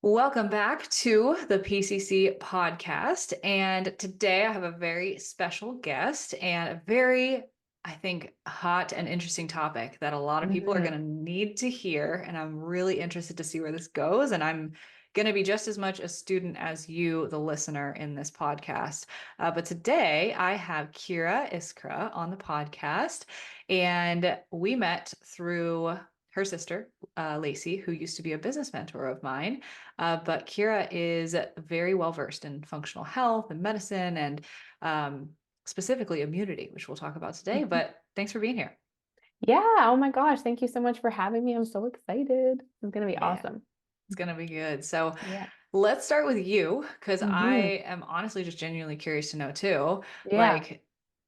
Welcome back to the PCC podcast. And today I have a very special guest and a very, I think, hot and interesting topic that a lot of people are going Mhm. to need to hear. And I'm really interested to see where this goes. And I'm going to be just as much a student as you, the listener, in this podcast. But today I have Kira Iskra on the podcast. And we met through her sister, Lacey, who used to be a business mentor of mine. But Kira is very well versed in functional health and medicine and specifically immunity, which we'll talk about today. Mhm. But thanks for being here. Yeah. Oh my gosh. Thank you so much for having me. I'm so excited. It's going to be Yeah, awesome. it's going to be good. So Yeah. let's start with you because I hmm am honestly just genuinely curious to know too, Yeah. like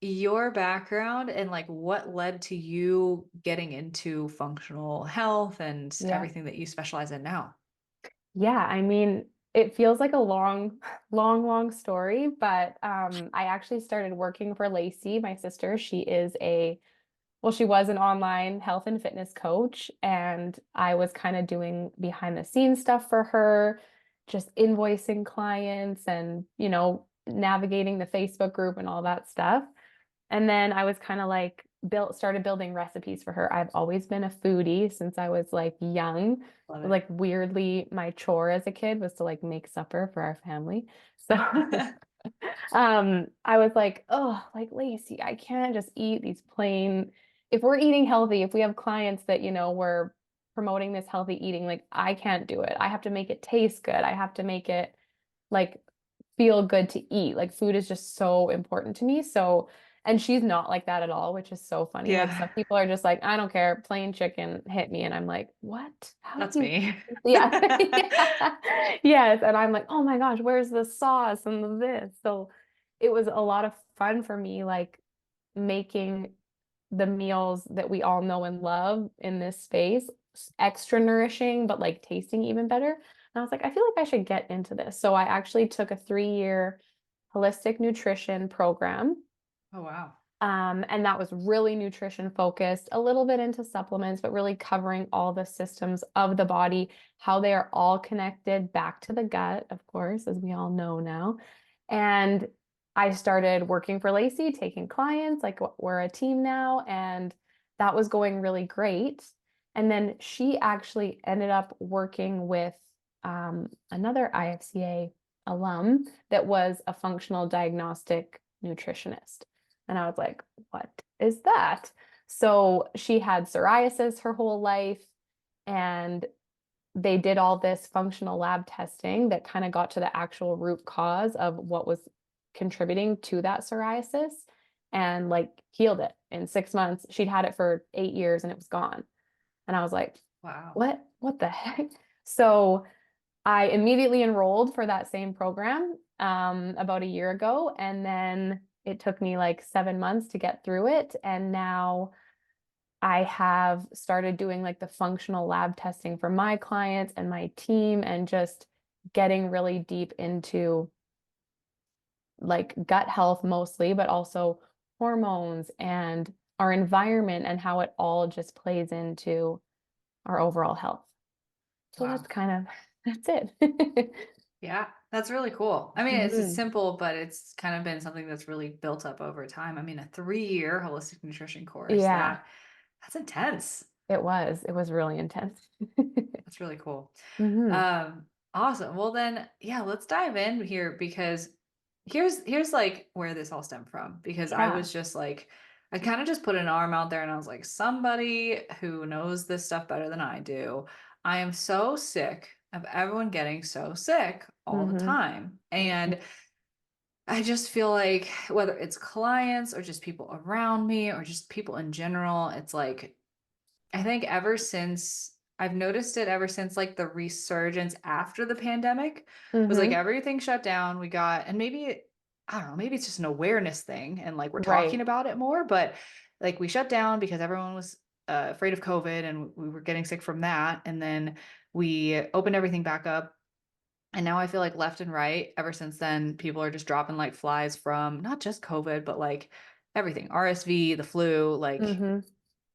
your background and like what led to you getting into functional health and Yeah. everything that you specialize in now. Yeah. I mean, it feels like a long, long story, but I actually started working for Lacey, my sister. She was an online health and fitness coach, and I was kind of doing behind the scenes stuff for her, just invoicing clients and, navigating the Facebook group and all that stuff. And then I was kind of like started building recipes for her. I've always been a foodie since I was like young. Love Like weirdly, my chore as a kid was to like make supper for our family. So it. I was like, oh, like Lacey, I can't just eat these plain. If we're eating healthy, if we have clients that, we're promoting this healthy eating, like I can't do it. I have to make it taste good. I have to make it like feel good to eat. Like food is just so important to me. So, and she's not like that at all, which is so funny. Like Yeah, some people are just like, I don't care, plain chicken, hit me. And I'm like, what? How do that's you? me. Yeah. Yeah. Yes. And I'm like, oh my gosh, where's the sauce and the this? So it was a lot of fun for me, like making the meals that we all know and love in this space extra nourishing, but like tasting even better. And I was like, I feel like I should get into this. So I actually took a 3-year holistic nutrition program. Oh, wow. And that was really nutrition focused, a little bit into supplements, but really covering all the systems of the body, how they are all connected back to the gut, of course, as we all know now. And I started working for Lacey, taking clients, like we're a team now, and that was going really great. And then she actually ended up working with another IFCA alum that was a functional diagnostic nutritionist. And I was like, what is that? So she had psoriasis her whole life, and they did all this functional lab testing that kind of got to the actual root cause of what was contributing to that psoriasis and like healed it in 6 months. She'd had it for 8 years and it was gone. And I was like, Wow. what the heck? So I immediately enrolled for that same program about a year ago. And then it took me like 7 months to get through it. And now I have started doing like the functional lab testing for my clients and my team and just getting really deep into like gut health mostly, but also hormones and our environment and how it all just plays into our overall health. So Wow. that's it. Yeah, that's really cool. I mean, it's Mhm. simple, but it's kind of been something that's really built up over time. I mean, a 3-year holistic nutrition course, Yeah, that's intense. it was. It was really intense. That's really cool. hmm Awesome. Well then, yeah, let's dive in here because here's like where this all stemmed from because I Yeah. was just like I kind of just put an arm out there and I was like, somebody who knows this stuff better than I do. I am so sick of everyone getting so sick all the hmm time. And I just feel like whether it's clients or just people around me or just people in general, it's like I think I've noticed it ever since like the resurgence after the pandemic was like hmm everything shut down. We got, and I don't know, maybe it's just an awareness thing and like we're talking Right. about it more, but like we shut down because everyone was afraid of COVID and we were getting sick from that. And then we opened everything back up. And now I feel like left and right, ever since then, people are just dropping like flies from not just COVID, but like everything, RSV, the flu, like hmm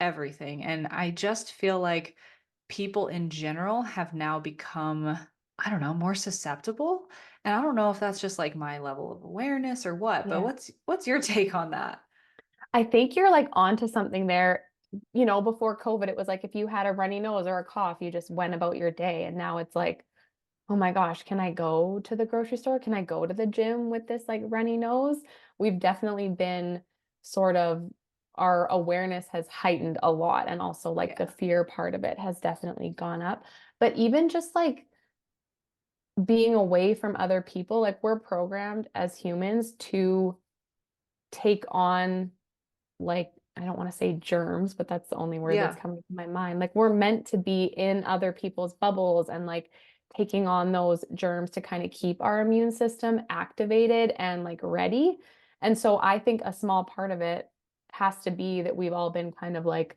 everything. And I just feel like people in general have now become I don't know, more susceptible. And I don't know if that's just like my level of awareness or what, but Yeah. what's your take on that? I think you're like onto something there. You know, before COVID, it was like if you had a runny nose or a cough, you just went about your day. And now it's like, oh my gosh, can I go to the grocery store? Can I go to the gym with this like runny nose? We've definitely been sort of, our awareness has heightened a lot. And also like the Yeah. fear part of it has definitely gone up. But even just like being away from other people, like we're programmed as humans to take on, like, I don't want to say germs, but that's the only word that's Yeah. coming to my mind. Like we're meant to be in other people's bubbles and like taking on those germs to kind of keep our immune system activated and like ready. And so I think a small part of it has to be that we've all been kind of like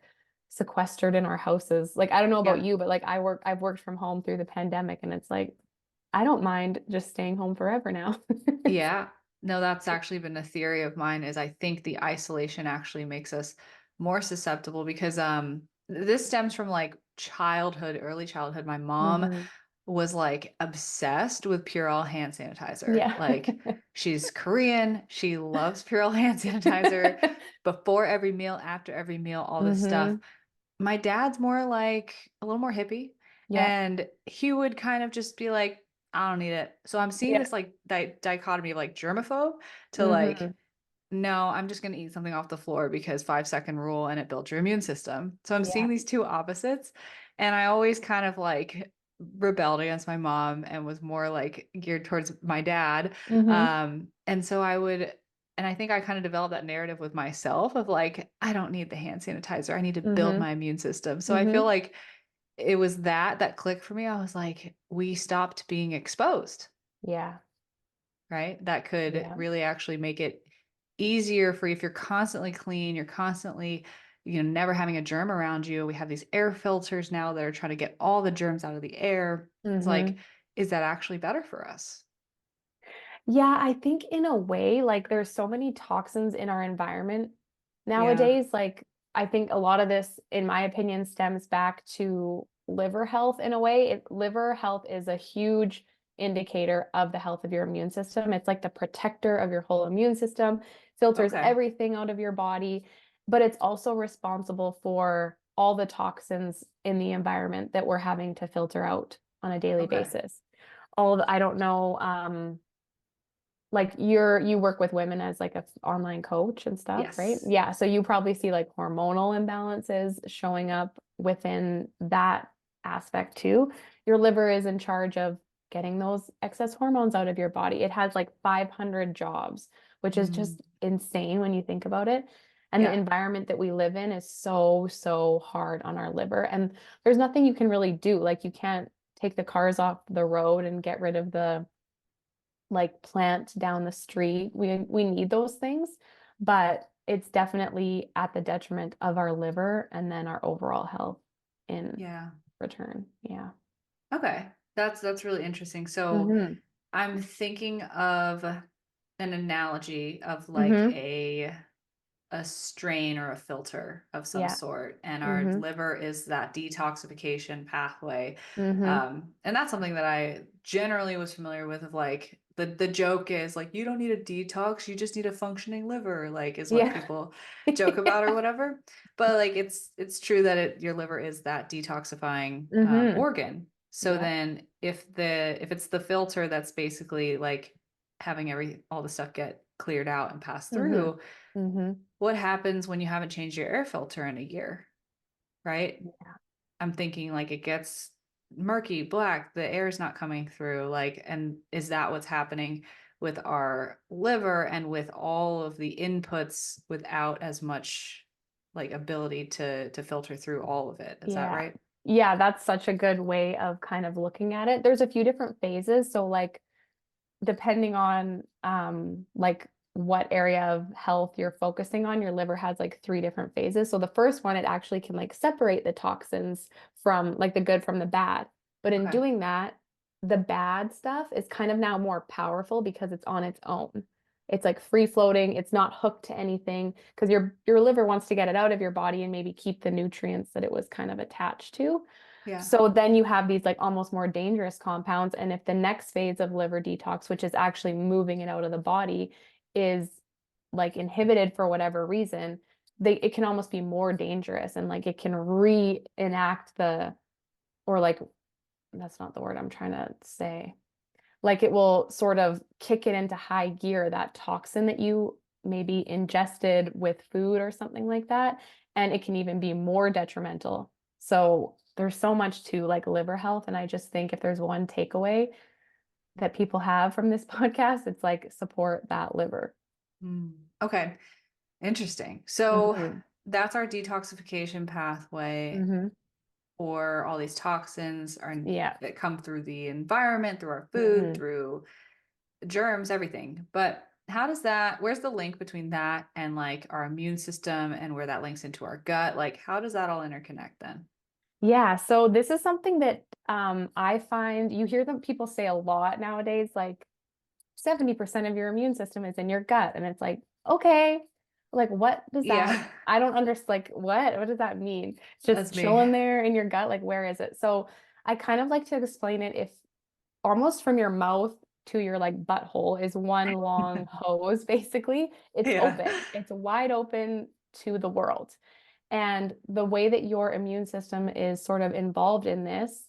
sequestered in our houses. Like I don't know about Yeah. you, but like I've worked from home through the pandemic and it's like I don't mind just staying home forever now. Yeah. No, that's actually been a theory of mine is I think the isolation actually makes us more susceptible because this stems from like childhood, early childhood. My mom Hmm. was like obsessed with Purell hand sanitizer. Yeah. Like she's Korean, she loves Purell hand sanitizer before every meal, after every meal, all this stuff. Hmm. My dad's more like a little more hippie, Yeah. and he would kind of just be like, I don't need it. So I'm seeing Yeah. this like dichotomy of like germaphobe to like, Hmm. no, I'm just going to eat something off the floor because 5 second rule and it builds your immune system. So I'm seeing Yeah. these two opposites. And I always kind of like rebelled against my mom and was more like geared towards my dad. Hmm. And so I would, and I think I kind of developed that narrative with myself of like, I don't need the hand sanitizer. I need to build Hmm. my immune system. So I feel Hmm. like it was that click for me. I was like, we stopped being exposed, Yeah. right? That could Yeah. really actually make it easier for you if you're constantly clean, you're constantly, never having a germ around you. We have these air filters now that are trying to get all the germs out of the air. It's like, Hmm. is that actually better for us? Yeah, I think in a way, like there's so many toxins in our environment Yeah. nowadays. Like I think a lot of this, in my opinion, stems back to liver health in a way. Liver health is a huge indicator of the health of your immune system. It's like the protector of your whole immune system, filters Okay. everything out of your body, but it's also responsible for all the toxins in the environment that we're having to filter out on a daily Okay. basis. I don't know, like you work with women as like a online coach and stuff, right? Yes. Yeah, so you probably see like hormonal imbalances showing up within that aspect too. Your liver is in charge of getting those excess hormones out of your body. It has like 500 jobs, which is Mm, just insane when you think about it. And the yeah. environment that we live in is so, so hard on our liver. And there's nothing you can really do. Like you can't take the cars off the road and get rid of the like plant down the street. We need those things, but it's definitely at the detriment of our liver and then our overall health in Yeah. return. Yeah. Okay. That's really interesting. So Mm-hmm. I'm thinking of an analogy of like Mm-hmm. a strain or a filter of some Yeah. sort, and our Mm-hmm. liver is that detoxification pathway. Mm-hmm. And that's something that I generally was familiar with. Of like the joke is like you don't need a detox, you just need a functioning liver. Like is what Yeah. people joke about or whatever. But like it's true that your liver is that detoxifying Mm-hmm. organ. So Yeah. then if it's the filter that's basically like having all the stuff get cleared out and pass Mm-hmm. through, Mm-hmm. what happens when you haven't changed your air filter in a year, right? Yeah. I'm thinking like it gets murky, black, the air is not coming through. Like, and is that what's happening with our liver and with all of the inputs without as much like ability to filter through all of it? Is that Yeah. right? Yeah, that's such a good way of kind of looking at it. There's a few different phases. So like depending on like what area of health you're focusing on, your liver has like three different phases. So the first one, it actually can like separate the toxins from like the good from the bad. But in Okay. doing that, the bad stuff is kind of now more powerful because it's on its own. It's like free floating. It's not hooked to anything because your liver wants to get it out of your body and maybe keep the nutrients that it was kind of attached to. Yeah. So then you have these like almost more dangerous compounds. And if the next phase of liver detox, which is actually moving it out of the body, is like inhibited for whatever reason, it can almost be more dangerous and like it can reenact or like that's not the word I'm trying to say. Like it will sort of kick it into high gear, that toxin that you maybe ingested with food or something like that. And it can even be more detrimental. So there's so much to like liver health. And I just think if there's one takeaway that people have from this podcast, it's like support that liver. Okay. Interesting. So Hmm. that's our detoxification pathway Hmm. for all these toxins Yeah. that come through the environment, through our food, Hmm. through germs, everything. But where's the link between that and like our immune system and where that links into our gut? Like, how does that all interconnect then? Yeah, so this is something that I find you hear them people say a lot nowadays, like 70% of your immune system is in your gut. And it's like, okay, like what does that, Yeah, I don't understand, like what does that mean? It's just that's me. chilling there in your gut, like where is it? So I kind of like to explain it if almost from your mouth to your like butthole is one long hose, basically. It's Yeah. open, it's wide open to the world. And the way that your immune system is sort of involved in this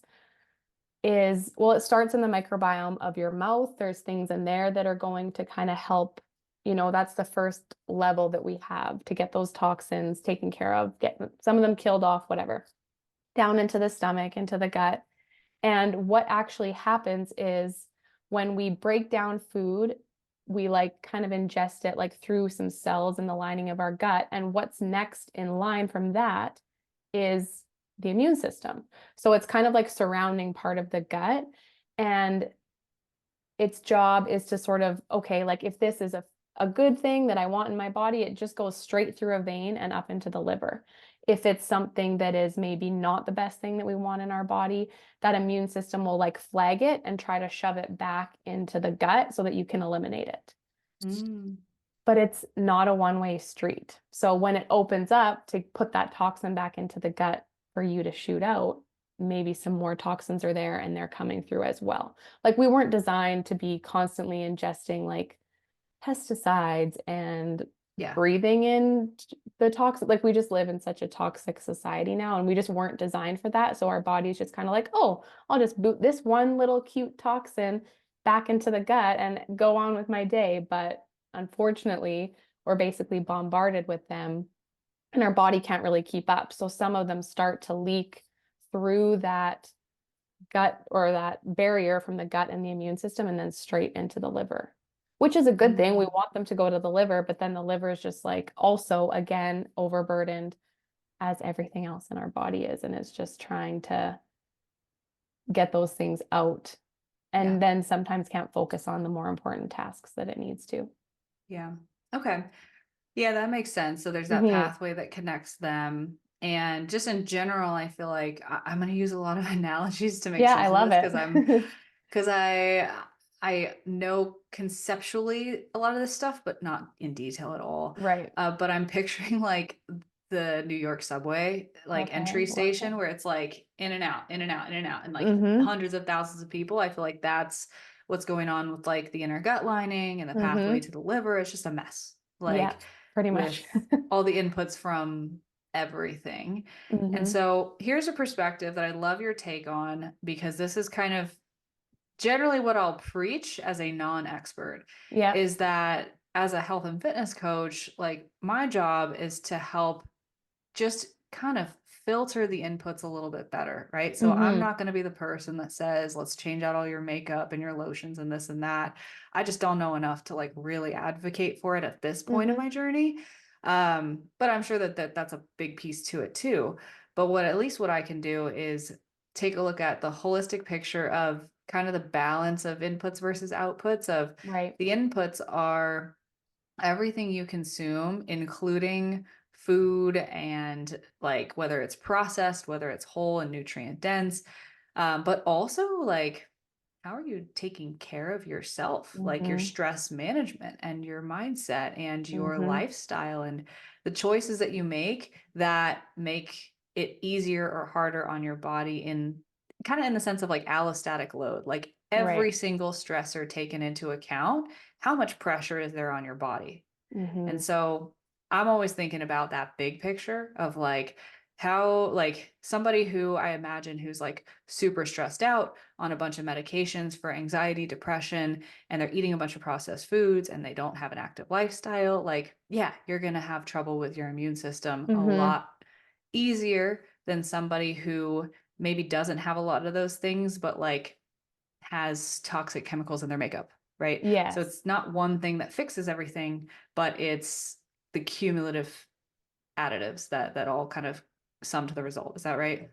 is, well, it starts in the microbiome of your mouth. There's things in there that are going to kind of help, that's the first level that we have to get those toxins taken care of, get some of them killed off, whatever, down into the stomach, into the gut. And what actually happens is when we break down food, we like kind of ingest it like through some cells in the lining of our gut. And what's next in line from that is the immune system. So it's kind of like surrounding part of the gut. And its job is to sort of, okay, like if this is a good thing that I want in my body, it just goes straight through a vein and up into the liver. If it's something that is maybe not the best thing that we want in our body, that immune system will like flag it and try to shove it back into the gut so that you can eliminate it. Mm, But it's not a one-way street. So when it opens up to put that toxin back into the gut for you to shoot out, maybe some more toxins are there and they're coming through as well. Like we weren't designed to be constantly ingesting like pesticides and yeah. breathing in the toxic. Like we just live in such a toxic society now and we just weren't designed for that. So our body's just kind of like, oh, I'll just boot this one little cute toxin back into the gut and go on with my day. But unfortunately, we're basically bombarded with them and our body can't really keep up. So some of them start to leak through that gut or that barrier from the gut and the immune system and then straight into the liver, which is a good thing. We Mm, want them to go to the liver, but then the liver is just like also again overburdened as everything else in our body is. And it's just trying to get those things out yeah. and then sometimes can't focus on the more important tasks that it needs to. Yeah. Okay. Yeah, that makes sense. So there's that Hmm. pathway that connects them. And just in general, I feel like I'm going to use a lot of analogies to make Yeah, I sense of love this it. because I know conceptually a lot of this stuff, but not in detail at all. Right. But I'm picturing like the New York subway, like Okay. entry Love it. station where it's like in and out, in and out, in and out, and like Hmm. hundreds of thousands of people. I feel like that's what's going on with like the inner gut lining and the pathway Hmm. to the liver. It's just a mess. Yeah, Like pretty much. with all the inputs from everything. And Hmm. so here's a perspective that I love your take on because this is kind of generally what I'll preach as a non-expert Yeah. is that as a health and fitness coach, like my job is to help just kind of filter the inputs a little bit better, right? So I'm Hmm. not going to be the person that says, let's change out all your makeup and your lotions and this and that. I just don't know enough to like really advocate for it at this point in Hmm. my journey. But I'm sure that's a big piece to it too. But at least what I can do is take a look at the holistic picture of kind of the balance of inputs versus outputs of Right. the inputs are everything you consume, including food and like whether it's processed, whether it's whole and nutrient dense, but also like how are you taking care of yourself, like your Hmm. stress management and your mindset and your Hmm. lifestyle and the choices that you make that make it easier or harder on your body in kind of in the sense of like allostatic load, like every Right. single stressor taken into account, how much pressure is there on your body? And Mm-hmm. so I'm always thinking about that big picture of like how, like somebody who I imagine who's like super stressed out on a bunch of medications for anxiety, depression, and they're eating a bunch of processed foods and they don't have an active lifestyle, like, yeah, you're going to have trouble with your immune system a Mm-hmm. lot easier than somebody who maybe doesn't have a lot of those things, but like has toxic chemicals in their makeup, right? So Yes. it's not one thing that fixes everything, but it's the cumulative additives that all kind of sum to the result. Is that right?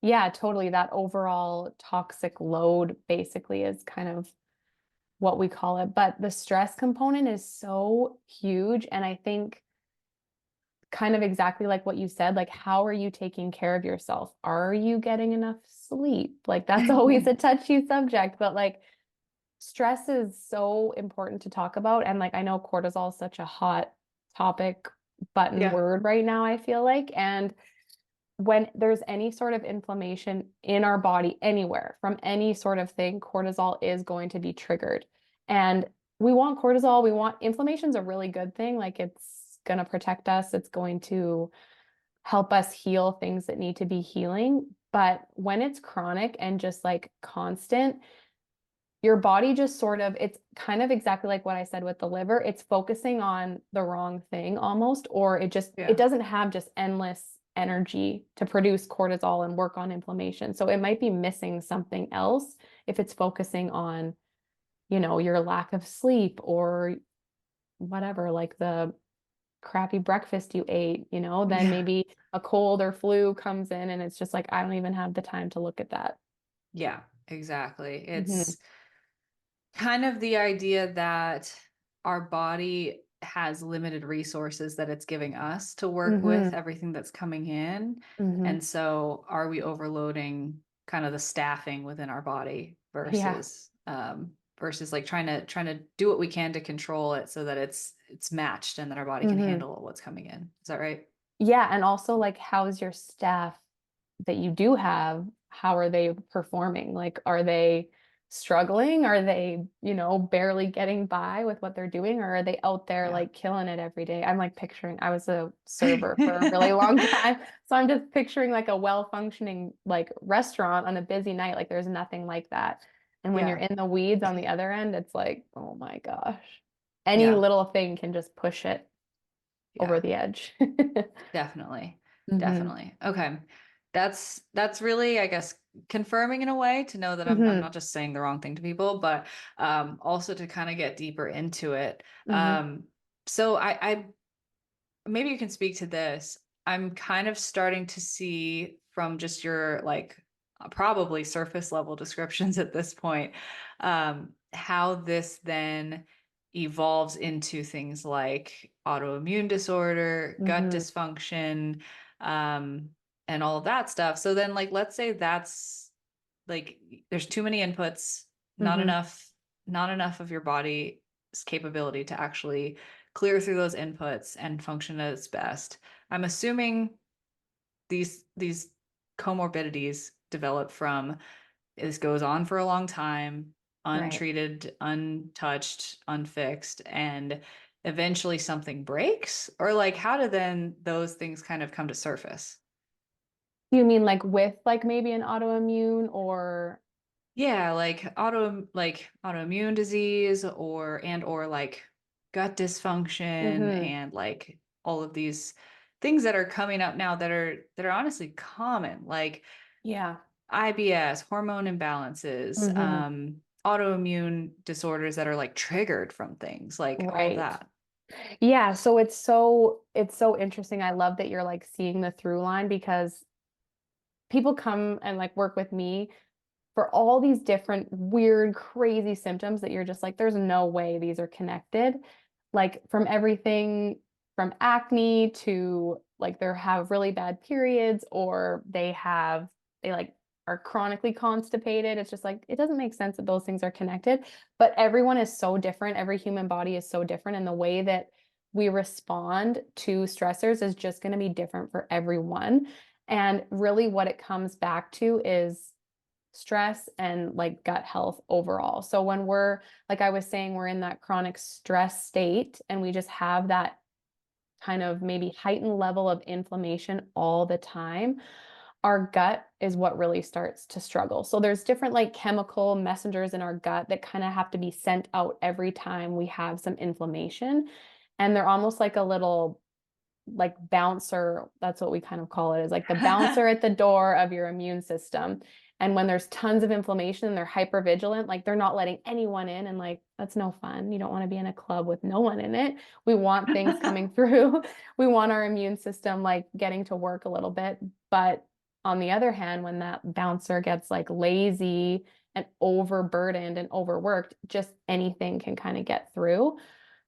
Yeah, totally. That overall toxic load basically is kind of what we call it. But the stress component is so huge. And I think kind of exactly like what you said, like, how are you taking care of yourself? Are you getting enough sleep? Like, that's always a touchy subject, but like, stress is so important to talk about. And like, I know cortisol is such a hot topic button Yeah. word right now, I feel like. And when there's any sort of inflammation in our body anywhere from any sort of thing, cortisol is going to be triggered. And we want cortisol, we want inflammation's a really good thing. Like it's going to protect us, it's going to help us heal things that need to be healing. But when it's chronic and just like constant, your body just sort of, it's kind of exactly like what I said with the liver. It's focusing on the wrong thing almost, or it Yeah. doesn't have just endless energy to produce cortisol and work on inflammation. So it might be missing something else if it's focusing on, your lack of sleep or whatever, like the crappy breakfast you ate, then Yeah. maybe a cold or flu comes in and it's just like, I don't even have the time to look at that. Yeah, exactly. Hmm. It's kind of the idea that our body has limited resources that it's giving us to work with Hmm. everything that's coming in. Hmm. And so are we overloading kind of the staffing within our body Yeah. versus like trying to do what we can to control it so that it's matched and that our body can Hmm. handle what's coming in. Is that right? Yeah, and also like how's your staff that you do have, how are they performing? Like are they struggling? Are they, barely getting by with what they're doing, or are they out there Yeah. like killing it every day? I'm like picturing I was a server for a really long time. So I'm just picturing like a well-functioning like restaurant on a busy night. Like there's nothing like that. And when you're Yeah. in the weeds on the other end, it's like, oh my gosh. Any Yeah. little thing can just push it over Yeah. the edge. Definitely. Hmm. Definitely. Okay. That's really, I guess, confirming in a way to know that I'm Hmm. not just saying the wrong thing to people, but also to kind of get deeper into it. Hmm. So I maybe you can speak to this. I'm kind of starting to see from just your like probably surface level descriptions at this point, how this then evolves into things like autoimmune disorder, gut Hmm. dysfunction, um, and all of that stuff. So then, like, let's say that's like there's too many inputs, not Hmm. enough, not enough of your body's capability to actually clear through those inputs and function at its best. I'm assuming these comorbidities develop from this goes on for a long time, Right. untreated, untouched, unfixed, and eventually something breaks? Or like how do then those things kind of come to surface? You mean like with like maybe an autoimmune or Yeah, like autoimmune disease or like gut dysfunction hmm and like all of these things that are coming up now that are honestly common, like yeah. IBS, hormone imbalances, Hmm. autoimmune disorders that are like triggered from things, like all of Right. that. Yeah, so it's so interesting. I love that you're like seeing the through line because people come and like work with me for all these different weird, crazy symptoms that you're just like, there's no way these are connected. Like from everything from acne to like they have really bad periods or they like are chronically constipated. It's just like, it doesn't make sense that those things are connected. But everyone is so different. Every human body is so different. And the way that we respond to stressors is just going to be different for everyone. And really what it comes back to is stress and like gut health overall. So when we're, like I was saying, we're in that chronic stress state and we just have that kind of maybe heightened level of inflammation all the time, our gut is what really starts to struggle. So there's different like chemical messengers in our gut that kind of have to be sent out every time we have some inflammation. And they're almost like a little like bouncer, that's what we kind of call it, is like the bouncer at the door of your immune system. And when there's tons of inflammation and they're hyper vigilant, like they're not letting anyone in, and like that's no fun. You don't want to be in a club with no one in it. We want things coming through. We want our immune system like getting to work a little bit. But on the other hand, when that bouncer gets like lazy and overburdened and overworked, just anything can kind of get through.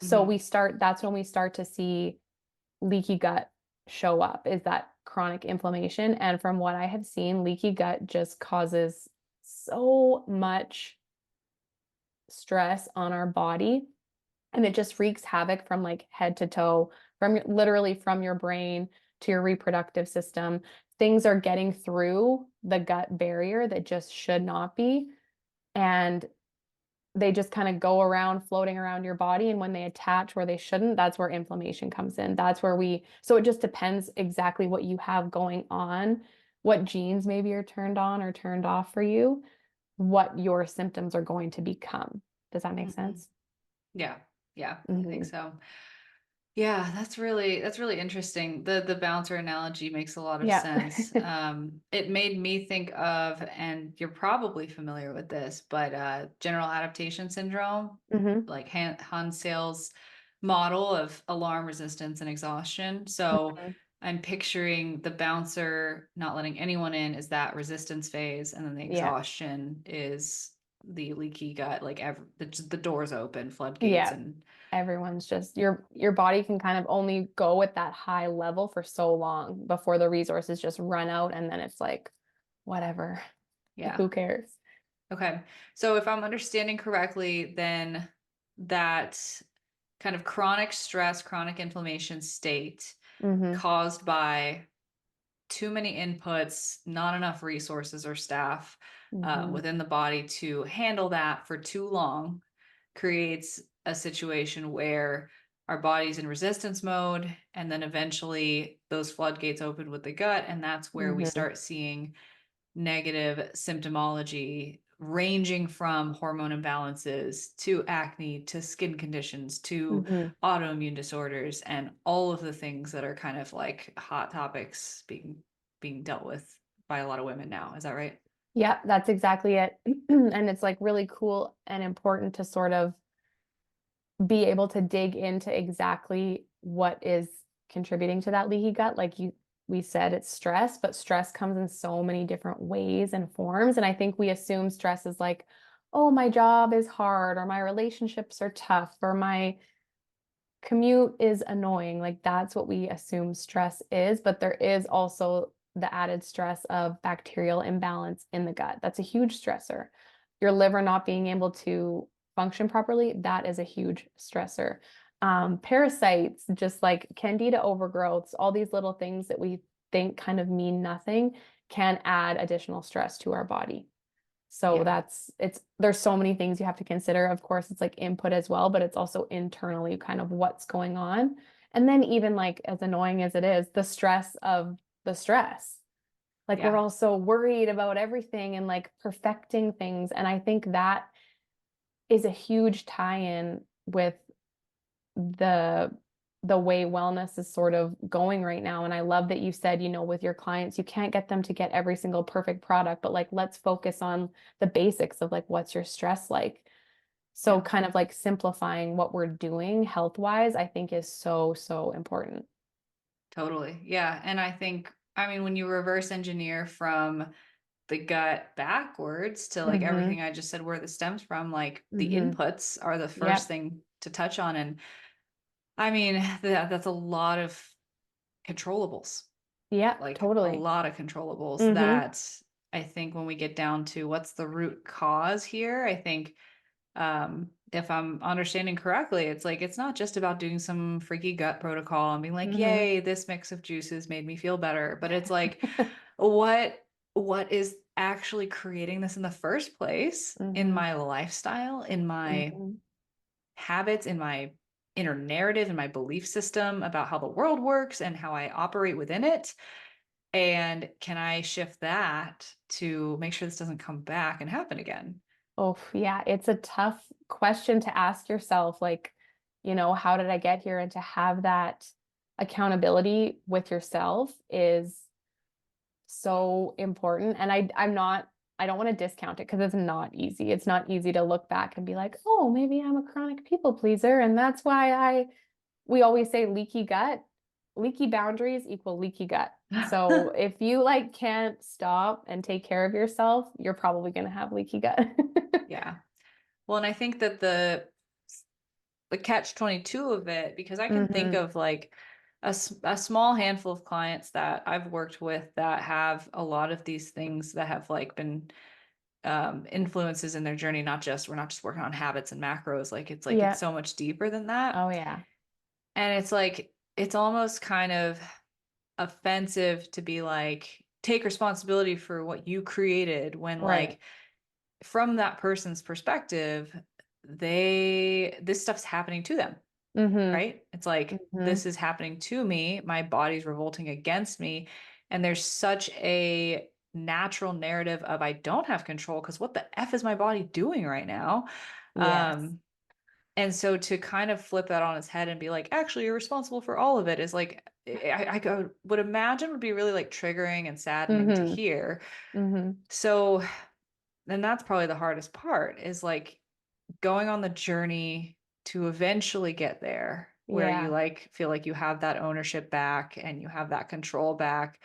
So Mhm. that's when we start to see leaky gut show up, is that chronic inflammation. And from what I have seen, leaky gut just causes so much stress on our body, and it just wreaks havoc from like head to toe, literally from your brain to your reproductive system. Things are getting through the gut barrier that just should not be. And they just kind of go around floating around your body. And when they attach where they shouldn't, that's where inflammation comes in. So it just depends exactly what you have going on, what genes maybe are turned on or turned off for you, what your symptoms are going to become. Does that make Mhm. sense? Yeah. Yeah, I think Mm-hmm. so. Yeah, that's really interesting. The bouncer analogy makes a lot of Yeah. sense. It made me think of, and you're probably familiar with this, but general adaptation syndrome, Mm-hmm. like Hansel's model of alarm resistance and exhaustion. So Mm-hmm. I'm picturing the bouncer not letting anyone in is that resistance phase, and then the Yeah. exhaustion is the leaky gut, like the doors open, floodgates, Yeah. and Everyone's just your body can kind of only go at that high level for so long before the resources just run out, and then it's like whatever. Like yeah. who cares? Okay. So if I'm understanding correctly, then that kind of chronic stress, chronic inflammation state Mm-hmm. caused by too many inputs, not enough resources or staff Mm-hmm. within the body to handle that for too long creates a situation where our body's in resistance mode. And then eventually those floodgates open with the gut. And that's where we Mm-hmm. start seeing negative symptomology ranging from hormone imbalances to acne to skin conditions to Mm-hmm. autoimmune disorders and all of the things that are kind of like hot topics being dealt with by a lot of women now. Is that right? Yeah, that's exactly it. And it's like really cool and important to sort of be able to dig into exactly what is contributing to that leaky gut. We said it's stress, but stress comes in so many different ways and forms. And I think we assume stress is like, oh, my job is hard, or my relationships are tough, or my commute is annoying. Like that's what we assume stress is, but there is also the added stress of bacterial imbalance in the gut. That's a huge stressor. Your liver not being able to function properly, that is a huge stressor. Parasites, just like candida overgrowths, all these little things that we think kind of mean nothing can add additional stress to our body. So Yeah, there's so many things you have to consider. Of course, it's like input as well, but it's also internally kind of what's going on. And then even like as annoying as it is, the stress of the stress. Like we're yeah, all so worried about everything and like perfecting things. And I think that is a huge tie-in with the the way wellness is sort of going right now. And I love that you said, with your clients, you can't get them to get every single perfect product, but like let's focus on the basics of like what's your stress like. So yeah, kind of like simplifying what we're doing health-wise, I think is so, so important. totally. Yeah. And I think, I mean, when you reverse engineer from the gut backwards to like Mm-hmm. everything I just said, where this stems from, like the Mm-hmm. inputs are the first Yep. thing to touch on. And I mean, that's a lot of controllables, Yeah, like a totally. lot of controllables Mm-hmm. that I think when we get down to what's the root cause here, I think If I'm understanding correctly, it's like it's not just about doing some freaky gut protocol and being like, Mm-hmm. yay, this mix of juices made me feel better. But it's like, what what is actually creating this in the first place in Mm-hmm. my lifestyle, in my Mm-hmm. habits, in my inner narrative, in my belief system about how the world works and how I operate within it. And can I shift that to make sure this doesn't come back and happen again? Oh, yeah, it's a tough question to ask yourself, like, how did I get here? And to have that accountability with yourself is so important. And I don't want to discount it because it's not easy. It's not easy to look back and be like, oh, maybe I'm a chronic people pleaser. And that's why we always say leaky gut, leaky boundaries equal leaky gut. So if you like can't stop and take care of yourself, you're probably going to have leaky gut. Yeah. Well, and I think that the catch 22 of it, because I can think Hmm. of like a small handful of clients that I've worked with that have a lot of these things that have like been influences in their journey. Not just, we're not just working on habits and macros. Like it's Yeah. so much deeper than that. Oh, yeah. And it's like, it's almost kind of offensive to be like, take responsibility for what you created when Right. like from that person's perspective, this stuff's happening to them, Hmm. right? It's like, Hmm. this is happening to me. My body's revolting against me. And there's such a natural narrative of I don't have control because what the F is my body doing right now? Yes. And so to kind of flip that on its head and be like, actually, you're responsible for all of it is like, would imagine would be really like triggering and saddening to Hmm. hear. Hmm. So, and that's probably the hardest part is like going on the journey to eventually get there where you Yeah. like feel like you have that ownership back and you have that control back.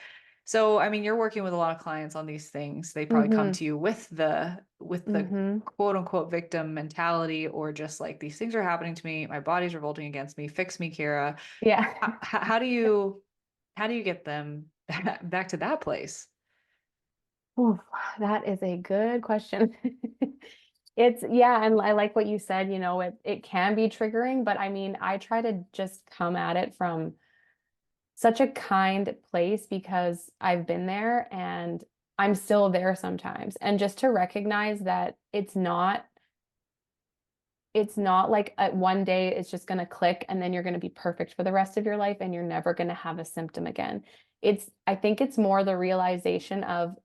So, I mean, you're working with a lot of clients on these things. They probably come Hmm. to you with the Hmm. quote unquote victim mentality or just like these things are happening to me, my body's revolting against me, fix me, Kira. Yeah. How do you get them back to that place? Oof, that is a good question. It's yeah, and I like what you said, it can be triggering, but I mean, I try to just come at it from such a kind place because I've been there and I'm still there sometimes. And just to recognize that it's not like at one day it's just going to click and then you're going to be perfect for the rest of your life and you're never going to have a symptom again. I think it's more the realization of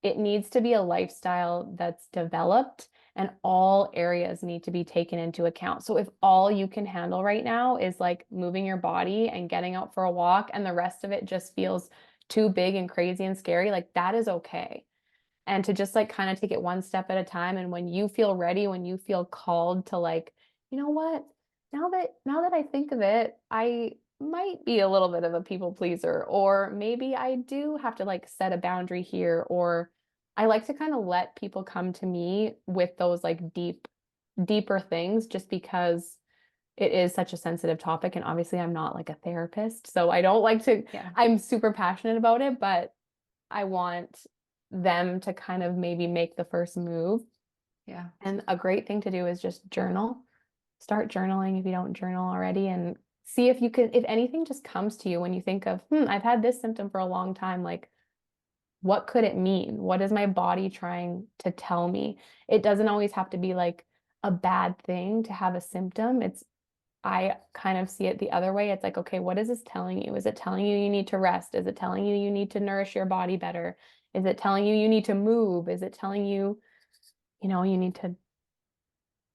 it needs to be a lifestyle that's developed and all areas need to be taken into account. So if all you can handle right now is like moving your body and getting out for a walk and the rest of it just feels too big and crazy and scary, like that is okay. And to just like kind of take it one step at a time. And when you feel ready, when you feel called to like, you know what? Now that I think of it, I might be a little bit of a people pleaser, or maybe I do have to like set a boundary here, or I like to kind of let people come to me with those like deeper things just because it is such a sensitive topic. And obviously I'm not like a therapist. So I don't like to, Yeah. I'm super passionate about it, but I want them to kind of maybe make the first move. Yeah. And a great thing to do is just journal. Start journaling if you don't journal already and see if you can, if anything just comes to you when you think of, I've had this symptom for a long time. Like, what could it mean? What is my body trying to tell me? It doesn't always have to be like a bad thing to have a symptom. I kind of see it the other way. It's like, okay, what is this telling you? Is it telling you you need to rest? Is it telling you you need to nourish your body better? Is it telling you you need to move? Is it telling you, you need to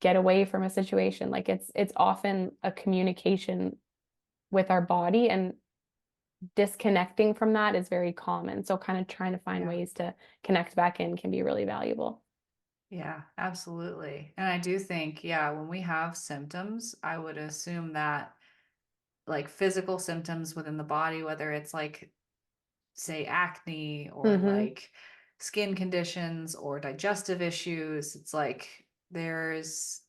get away from a situation? Like it's often a communication with our body and disconnecting from that is very common. So kind of trying to find Yeah. ways to connect back in can be really valuable. Yeah, absolutely. And I do think, yeah, when we have symptoms, I would assume that like physical symptoms within the body, whether it's like, say, acne or Mm-hmm. like skin conditions or digestive issues, it's like there's,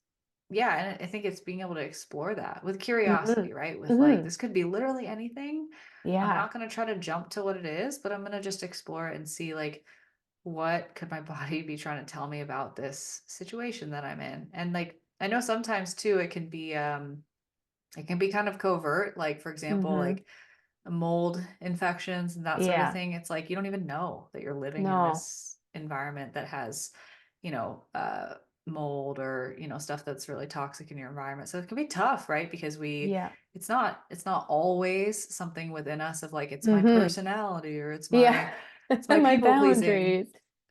yeah, and I think it's being able to explore that with Mm-hmm. curiosity, right? With like, Mm-hmm. this could be literally anything. I'm Yeah. not going to try to jump to what it is, but I'm going to just explore it and see like, what could my body be trying to tell me about this situation that I'm in? And like, I know sometimes too, it can be kind of covert. Like, for example, Mm-hmm. like mold infections and that sort of Yeah. thing. It's like you don't even know that you're living in No. this environment that has, you know, mold or, you know, stuff that's really toxic in your environment. So it can be tough, right? Because Yeah. it's not always something within us of like it's my Mm-hmm. personality or Yeah. it's my My people pleasing. boundaries.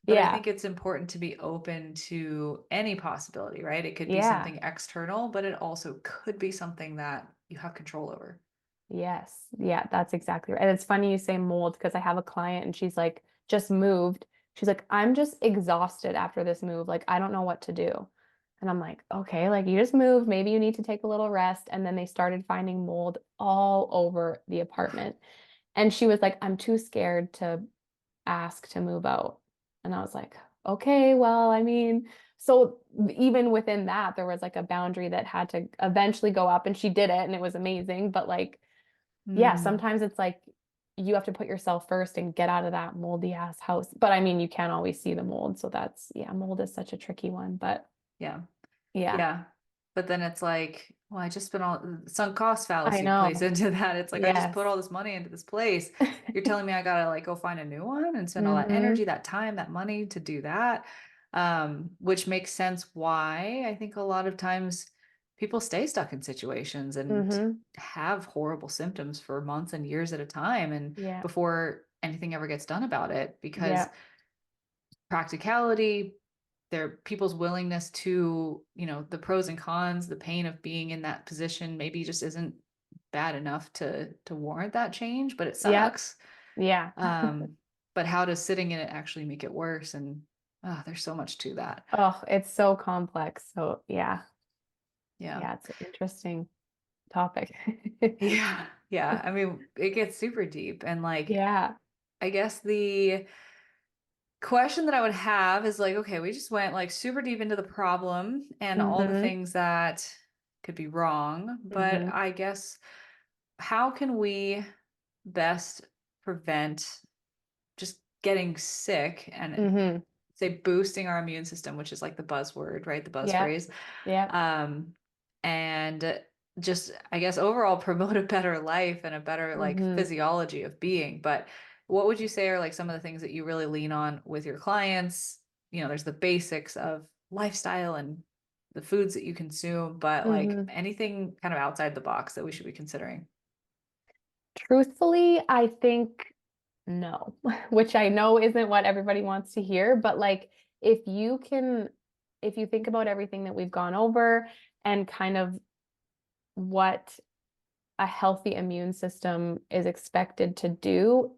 But I Yeah. think it's important to be open to any possibility, right? It could be Yeah. something external, but it also could be something that you have control over. Yes. Yeah, that's exactly right. And it's funny you say mold because I have a client and she's like, just moved. She's like, I'm just exhausted after this move. Like, I don't know what to do. And I'm like, okay, like you just moved. Maybe you need to take a little rest. And then they started finding mold all over the apartment. And she was like, I'm too scared to ask to move out. And I was like, okay, well, I mean, so even within that, there was like a boundary that had to eventually go up and she did it and it was amazing. But like, yeah, Mm, sometimes it's like you have to put yourself first and get out of that moldy ass house. But I mean, you can't always see the mold. So that's, yeah, mold is such a tricky one. But yeah. yeah, Yeah. But then it's like, well, I just spent all sunk cost I fallacy plays know. into that. It's like I just put Yes. all this money into this place. You're telling me I gotta like go find a new one and spend all that Mm-hmm. energy, that time, that money to do that. Which makes sense why I think a lot of times people stay stuck in situations and Mm-hmm. have horrible symptoms for months and years at a time and Yeah. before anything ever gets done about it because Yeah. practicality, their people's willingness to, you know, the pros and cons, the pain of being in that position maybe just isn't bad enough to warrant that change, but it Yep. sucks. Yeah. Um, but how does sitting in it actually make it worse? And there's so much to that. Oh, it's so complex. So yeah. Yeah. Yeah, it's an interesting topic. Yeah. Yeah. I mean, it gets super deep. And like, Yeah. I guess the question that I would have is like, okay, we just went like super deep into the problem and all the Mm-hmm. things that could be wrong. But Mm-hmm. I guess how can we best prevent just getting sick and Mm-hmm. say boosting our immune system, which is like the buzzword, right? The buzz Yep. phrase. Yep. Um, and just, I guess, overall promote a better life and a better like Mm-hmm. physiology of being. But what would you say are like some of the things that you really lean on with your clients? You know, there's the basics of lifestyle and the foods that you consume, but like Mm-hmm. anything kind of outside the box that we should be considering. Truthfully, I think no, which I know isn't what everybody wants to hear, but like if you can, if you think about everything that we've gone over and kind of what a healthy immune system is expected to do,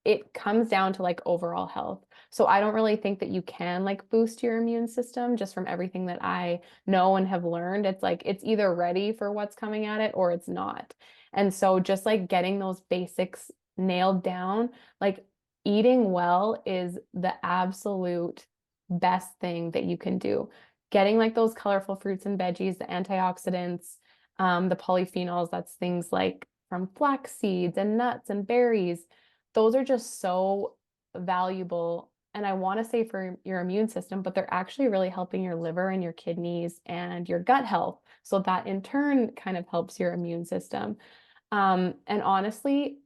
it comes down to like overall health. So I don't really think that you can like boost your immune system just from everything that I know and have learned. It's like it's either ready for what's coming at it or it's not. And so just like getting those basics nailed down, like eating well is the absolute best thing that you can do. Getting like those colorful fruits and veggies, the antioxidants, the polyphenols, that's things like from flax seeds and nuts and berries. Those are just so valuable. And I want to say for your immune system, but they're actually really helping your liver and your kidneys and your gut health. So that in turn kind of helps your immune system. And honestly,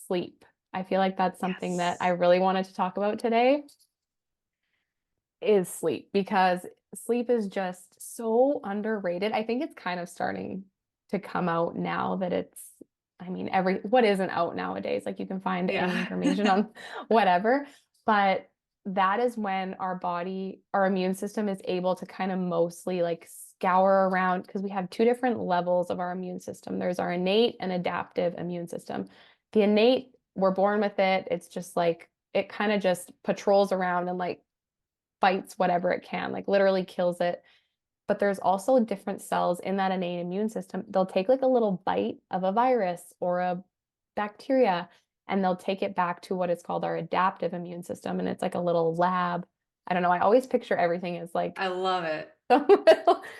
sleep. I feel like that's something that I Yes. really wanted to talk about today is sleep because sleep is just so underrated. I think it's kind of starting to come out now that it's, I mean, what isn't out nowadays? Like you can find any Yeah. information on whatever, but that is when our body, our immune system is able to kind of mostly like scour around because we have two different levels of our immune system. There's our innate and adaptive immune system. The innate, we're born with it. It's just like it kind of just patrols around and like fights whatever it can, like literally kills it. But there's also different cells in that innate immune system. They'll take like a little bite of a virus or a bacteria and they'll take it back to what is called our adaptive immune system. And it's like a little lab. I don't know. I always picture everything as like, I love it. I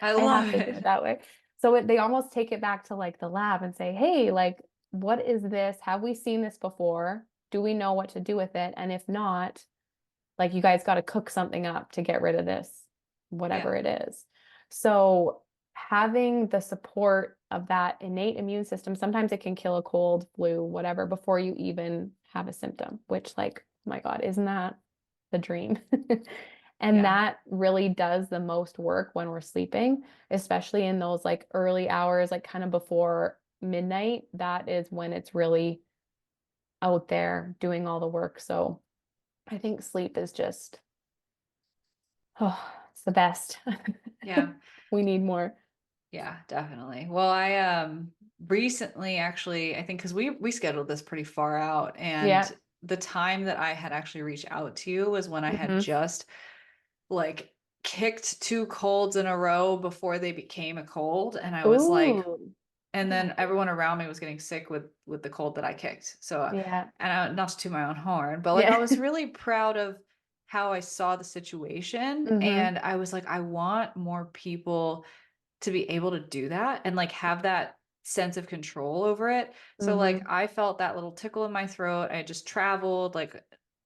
I have love to do it it. that way. So they almost take it back to like the lab and say, hey, like, what is this? Have we seen this before? Do we know what to do with it? And if not, like you guys got to cook something up to get rid of this, whatever Yeah. it is. So having the support of that innate immune system, sometimes it can kill a cold, flu, whatever, before you even have a symptom, which like, oh my God, isn't that the dream? And Yeah. that really does the most work when we're sleeping, especially in those like early hours, like kind of before midnight. That is when it's really out there doing all the work. So I think sleep is just, oh, it's the best. Yeah. We need more. Yeah, definitely. Well, I recently actually, I think because we scheduled this pretty far out, and Yeah. the time that I had actually reached out to you was when I had Hmm. just like kicked two colds in a row before they became a cold, and I was like, Ooh. and Yeah. then everyone around me was getting sick with the cold that I kicked. So, Yeah. and not to toot my own horn, but like I Yeah. was really proud of how I saw the situation, Hmm. and I was like, I want more people to be able to do that and like have that sense of control over it. So like Hmm. I felt that little tickle in my throat. I just traveled like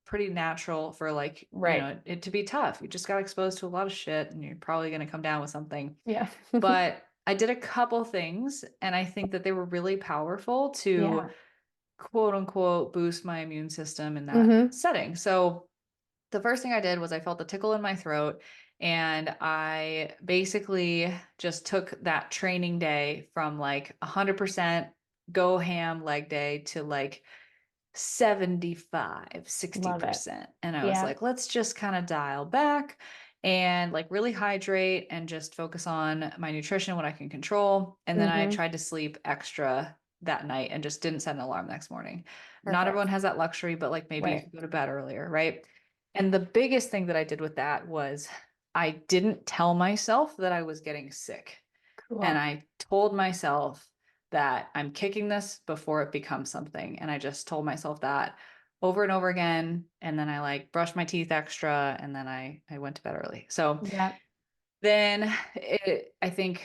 pretty natural for like, Right. it to be tough. You just got exposed to a lot of shit and you're probably going to come down with something. Yeah. But I did a couple things and I think that they were really powerful to Yeah. quote unquote boost my immune system in that Hmm. setting. So the first thing I did was I felt the tickle in my throat. And I basically just took that training day from like 100% go ham leg day to like 75, Love it. 60%. And I was Yeah. like, let's just kind of dial back and like really hydrate and just focus on my nutrition, what I can control. And then I Hmm. tried to sleep extra that night and just didn't set an alarm the next morning. Not everyone Perfect. has that luxury, but like maybe you Right. could go to bed earlier, right? And the biggest thing that I did with that was I didn't tell myself that I was getting sick. And Cool. I told myself that I'm kicking this before it becomes something. And I just told myself that over and over again. And then I like brushed my teeth extra and then I went to bed early. So Yeah. then I think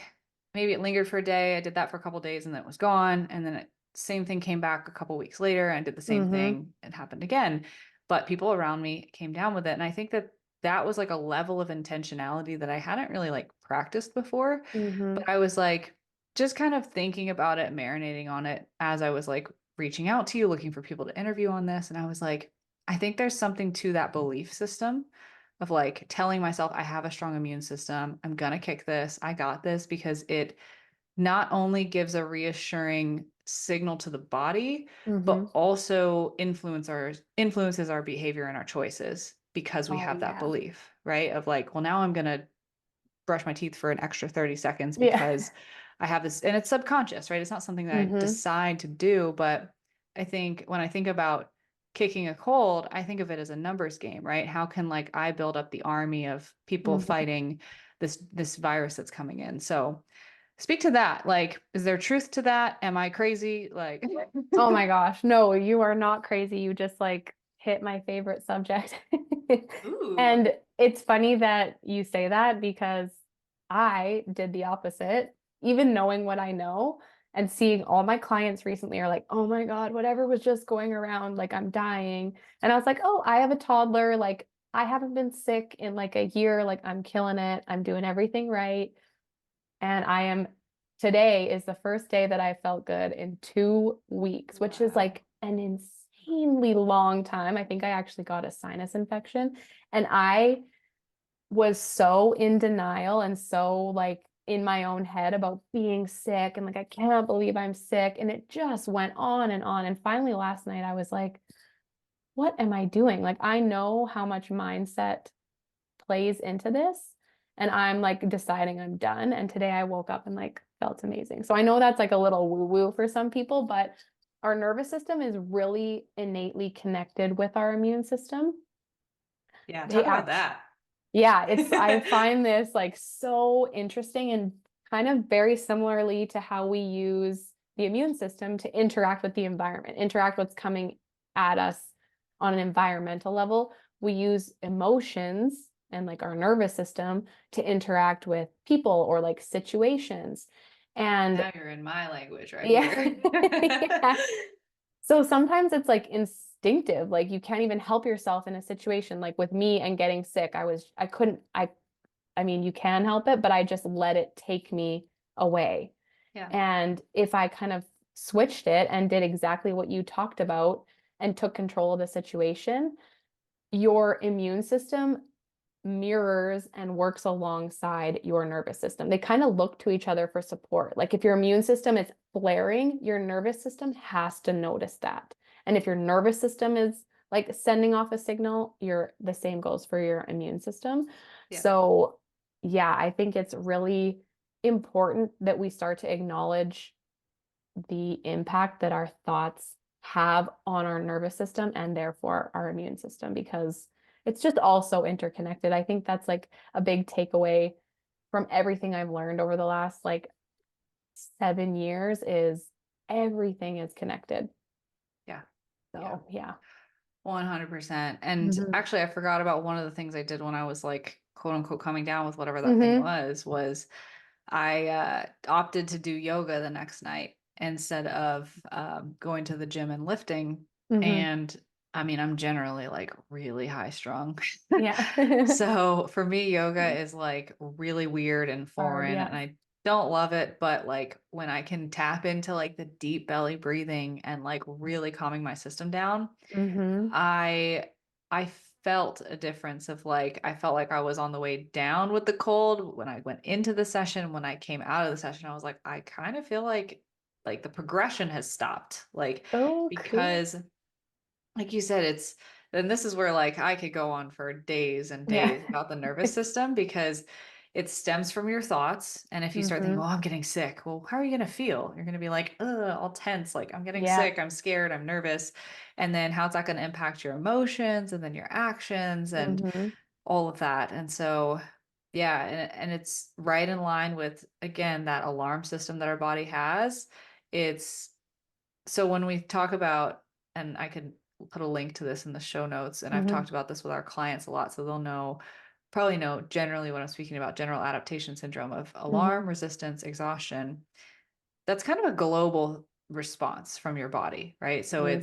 maybe it lingered for a day. I did that for a couple days and then it was gone. And then same thing came back a couple weeks later and did the same Hmm. thing. It happened again. But people around me came down with it. And I think that that was like a level of intentionality that I hadn't really like practiced before. Hmm. But I was like, just kind of thinking about it, marinating on it as I was like reaching out to you, looking for people to interview on this. And I was like, I think there's something to that belief system of like telling myself I have a strong immune system. I'm going to kick this. I got this because it not only gives a reassuring signal to the body, Hmm. but also influences our behavior and our choices because we Oh have that yeah. belief, right? Of like, well, now I'm going to brush my teeth for an extra 30 seconds Yeah. because I have this, and it's subconscious, right? It's not something that I Hmm. decide to do, but I think when I think about kicking a cold, I think of it as a numbers game, right? How can like I build up the army of people Hmm. fighting this virus that's coming in? So speak to that. Like, is there truth to that? Am I crazy? Like, Oh my gosh. No, you are not crazy. You just like hit my favorite subject. ooh, And it's funny that you say that because I did the opposite, even knowing what I know and seeing all my clients recently are like, oh my God, whatever was just going around, like I'm dying. And I was like, oh, I have a toddler. Like I haven't been sick in like a year. Like I'm killing it. I'm doing everything right. And today is the first day that I felt good in 2 weeks, which is wow. like an insanely long time. I think I actually got a sinus infection. And I was so in denial and so like in my own head about being sick and like, I can't believe I'm sick. And it just went on and on. And finally, last night, I was like, what am I doing? Like, I know how much mindset plays into this. And I'm like deciding I'm done. And today I woke up and like felt amazing. So I know that's like a little woo-woo for some people, but our nervous system is really innately connected with our immune system. Yeah, They talk about actually, that. yeah, I find this like so interesting and kind of very similarly to how we use the immune system to interact with the environment, interact what's coming at us on an environmental level. We use emotions and like our nervous system to interact with people or like situations. And Now you're in my language right yeah, here. yeah. So sometimes it's like instinctive, like you can't even help yourself in a situation like with me and getting sick. I couldn't, I mean, you can help it, but I just let it take me away. Yeah. And if I kind of switched it and did exactly what you talked about and took control of the situation, your immune system mirrors and works alongside your nervous system. They kind of look to each other for support. Like if your immune system is flaring, your nervous system has to notice that. And if your nervous system is like sending off a signal, the same goes for your immune system. Yeah. So, yeah, I think it's really important that we start to acknowledge the impact that our thoughts have on our nervous system and therefore our immune system because it's just all so interconnected. I think that's like a big takeaway from everything I've learned over the last like 7 years is everything is connected. Yeah. Yeah. So, yeah. 100%. And Hmm. actually, I forgot about one of the things I did when I was like, quote unquote, coming down with whatever that thing Hmm. was I opted to do yoga the next night instead of going to the gym and lifting. Hmm. And I mean, I'm generally like really high strung. Yeah. So for me, yoga is like really weird and Hard, foreign, and yes. I don't love it. But like when I can tap into like the deep belly breathing and like really calming my system down, Hmm. I felt a difference of like I felt like I was on the way down with the cold when I went into the session. When I came out of the session, I was like, I kind of feel like the progression has stopped. Like Oh, cool. because like you said, it's and this is where like I could go on for days and Yeah. days about the nervous system because it stems from your thoughts. And if you start thinking, Hmm. oh, I'm getting sick, well, how are you going to feel? You're going to be like, ugh, all tense, like I'm getting Yeah. sick, I'm scared, I'm nervous. And then how's that going to impact your emotions and then your actions and Hmm. all of that? And so, yeah, and it's right in line with, again, that alarm system that our body has. It's so when we talk about, and I could put a link to this in the show notes, and I've Hmm. talked about this with our clients a lot, so they'll probably know generally when I'm speaking about general adaptation syndrome of Hmm. alarm, resistance, exhaustion. That's kind of a global response from your body, right? So Hmm.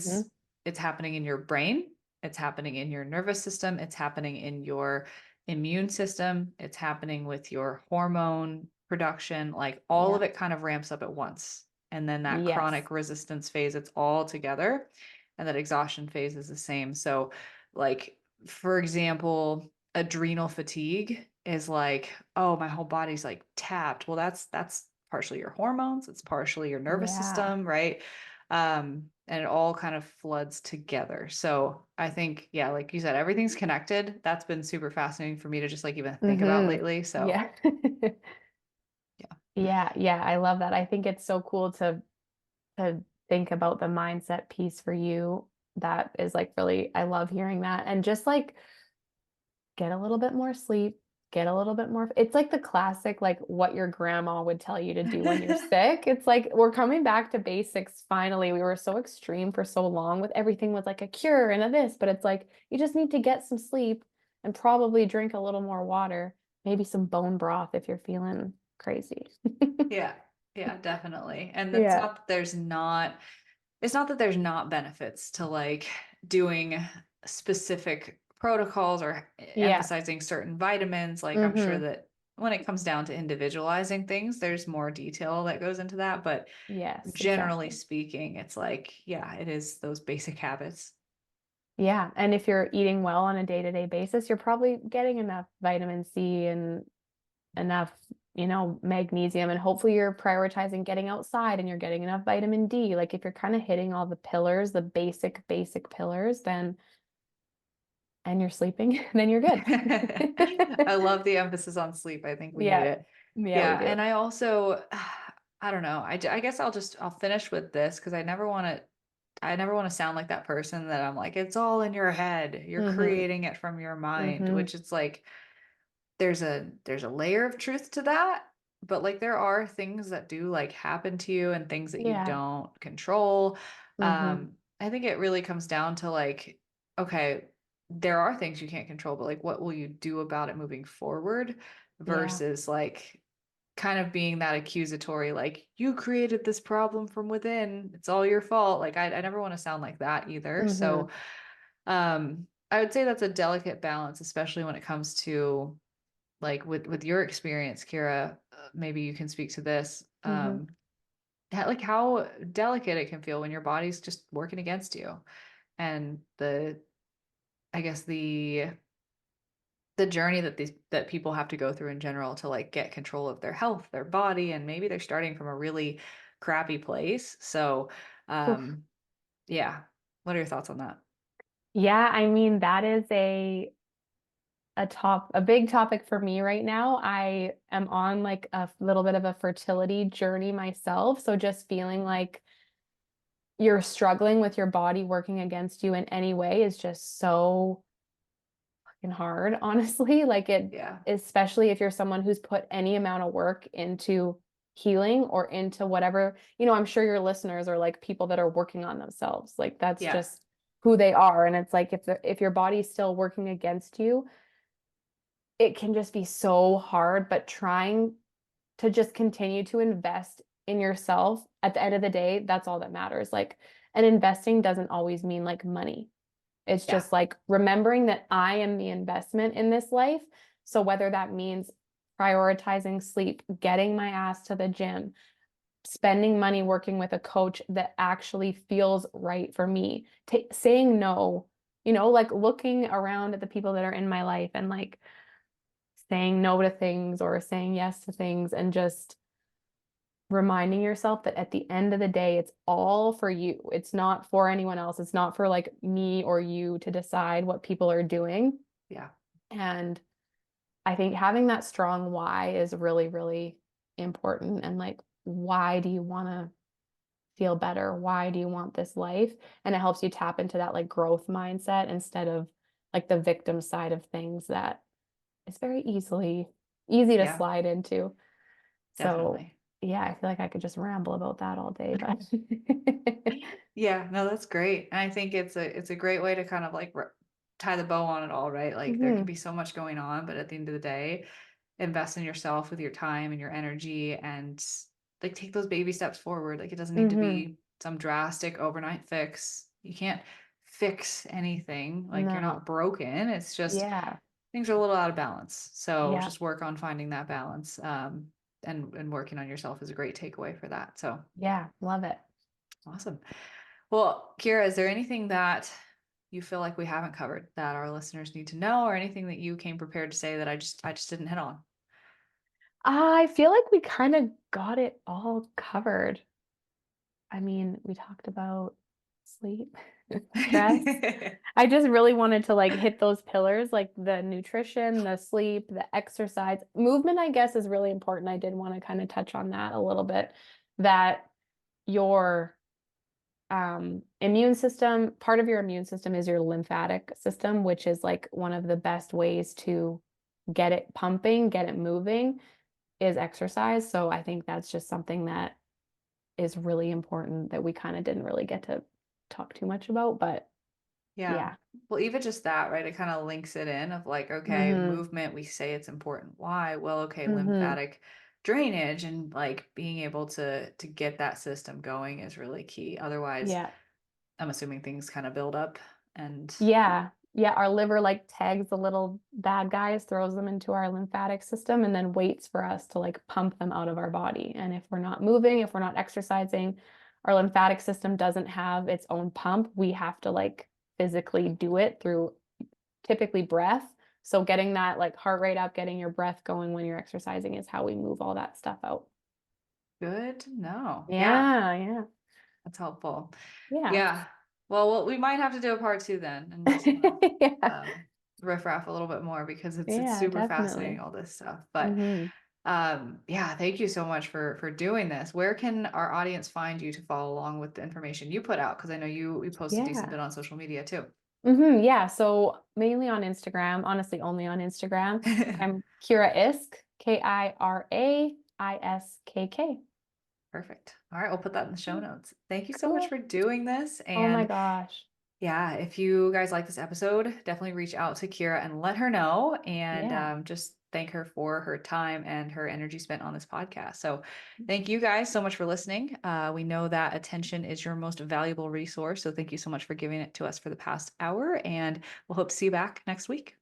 it's happening in your brain, it's happening in your nervous system, it's happening in your immune system, it's happening with your hormone production, like all Yeah. of it kind of ramps up at once. And then that Yes. chronic resistance phase, it's all together. And that exhaustion phase is the same. So, like, for example, adrenal fatigue is like, oh, my whole body's like tapped. Well, that's partially your hormones, it's partially your nervous Yeah. system, right? And it all kind of floods together. So I think, yeah, like you said, everything's connected. That's been super fascinating for me to just like even think about Hmm. lately. So Yeah. yeah. Yeah, yeah, I love that. I think it's so cool to think about the mindset piece for you. That is like really, I love hearing that. And just like get a little bit more sleep, get a little bit more. It's like the classic, like what your grandma would tell you to do when you're sick. It's like we're coming back to basics finally. We were so extreme for so long with everything was like a cure and a this, but it's like you just need to get some sleep and probably drink a little more water, maybe some bone broth if you're feeling crazy. Yeah. Yeah, definitely. And it's Yeah. not that there's not it's not that there's not benefits to like doing specific protocols or Yeah. emphasizing certain vitamins. Like I'm sure Mm-hmm. that when it comes down to individualizing things, there's more detail that goes into that. But Yes, generally exactly. speaking, it's like, yeah, it is those basic habits. Yeah. And if you're eating well on a day-to-day basis, you're probably getting enough vitamin C and enough, magnesium, and hopefully you're prioritizing getting outside and you're getting enough vitamin D. Like if you're kind of hitting all the pillars, the basic pillars, then and you're sleeping, then you're good. I love the emphasis on sleep. I think we need Yeah. it. Yeah, we Yeah. do. And I also, I don't know. I guess I'll finish with this because I never want to sound like that person that I'm like, it's all in your head. You're Mm-hmm. creating it from your mind, Mm-hmm. which it's like, there's a layer of truth to that, but like there are things that do like happen to you and things that you Yeah. don't control. Mm-hmm. I think it really comes down to like, okay, there are things you can't control, but like what will you do about it moving forward Yeah. versus like kind of being that accusatory, like, you created this problem from within. It's all your fault. Like, I never want to sound like that either. Mm-hmm. So, I would say that's a delicate balance, especially when it comes to like with your experience, Kira. Maybe you can speak to this. Mm-hmm. Like how delicate it can feel when your body's just working against you, and I guess the journey that people have to go through in general to like get control of their health, their body, and maybe they're starting from a really crappy place. So, Oof. um, yeah. What are your thoughts on that? Yeah, I mean, that is a big topic for me right now. I am on like a little bit of a fertility journey myself. So just feeling like you're struggling with your body working against you in any way is just so fucking hard, honestly. Like it, Yeah. especially if you're someone who's put any amount of work into healing or into whatever, I'm sure your listeners are like people that are working on themselves. Like that's Yeah. just who they are. And it's like if your body's still working against you, it can just be so hard, but trying to just continue to invest in yourself at the end of the day, that's all that matters. Like, and investing doesn't always mean like money. It's Yeah. just like remembering that I am the investment in this life. So whether that means prioritizing sleep, getting my ass to the gym, spending money working with a coach that actually feels right for me, saying no, like looking around at the people that are in my life and like saying no to things or saying yes to things and just reminding yourself that at the end of the day, it's all for you. It's not for anyone else. It's not for like me or you to decide what people are doing. Yeah. And I think having that strong why is really, really important. And like, why do you want to feel better? Why do you want this life? And it helps you tap into that like growth mindset instead of like the victim side of things that is very easy to Yeah. slide into. So Definitely. yeah, I feel like I could just ramble about that all day, but Yeah, no, that's great. And I think it's a great way to kind of like tie the bow on it all, right? Like there can hmm be so much going on, but at the end of the day, invest in yourself with your time and your energy and like take those baby steps forward. Like it doesn't need to hmm be some drastic overnight fix. You can't fix anything. Like you're No. not broken. It's just Yeah. things are a little out of balance. So Yeah. just work on finding that balance. And working on yourself is a great takeaway for that. So Yeah. Love it. awesome. Well, Kira, is there anything that you feel like we haven't covered that our listeners need to know, or anything that you came prepared to say that I just didn't hit on? I feel like we kind of got it all covered. I mean, we talked about sleep, stress. I just really wanted to like hit those pillars, like the nutrition, the sleep, the exercise. Movement, I guess, is really important. I did want to kind of touch on that a little bit, that your immune system, part of your immune system is your lymphatic system, which is like one of the best ways to get it pumping, get it moving, is exercise. So I think that's just something that is really important that we kind of didn't really get to talk too much about, but Yeah. yeah. Well, even just that, right? It kind of links it in of like, okay, Mm-hmm. movement, we say it's important. Why? Well, okay, Mm-hmm. lymphatic drainage and like being able to get that system going is really key. Otherwise, Yeah. I'm assuming things kind of build up and Yeah. Yeah. Our liver like tags the little bad guys, throws them into our lymphatic system, and then waits for us to like pump them out of our body. And if we're not moving, if we're not exercising, our lymphatic system doesn't have its own pump. We have to like physically do it through typically breath. So getting that like heart rate up, getting your breath going when you're exercising is how we move all that stuff out. good to know. Yeah, Yeah. Yeah. that's helpful. Yeah. Yeah. Well, we might have to do a part two then and just kind of Yeah. riff raff a little bit more because it's Yeah, super fascinating definitely. all this stuff. But hmm yeah, thank you so much for doing this. Where can our audience find you to follow along with the information you put out? Because I know you post a decent bit Yeah. on social media too. Yeah. So mainly on Instagram, honestly, only on Instagram. I'm Kira Isk, Kiraiskk. Perfect. All right, we'll put that in the show notes. Thank you so much Cool. for doing this. Oh my And gosh. yeah, if you guys like this episode, definitely reach out to Kira and let her know. And Yeah. just thank her for her time and her energy spent on this podcast. So thank you guys so much for listening. We know that attention is your most valuable resource. So thank you so much for giving it to us for the past hour, and we'll hope to see you back next week.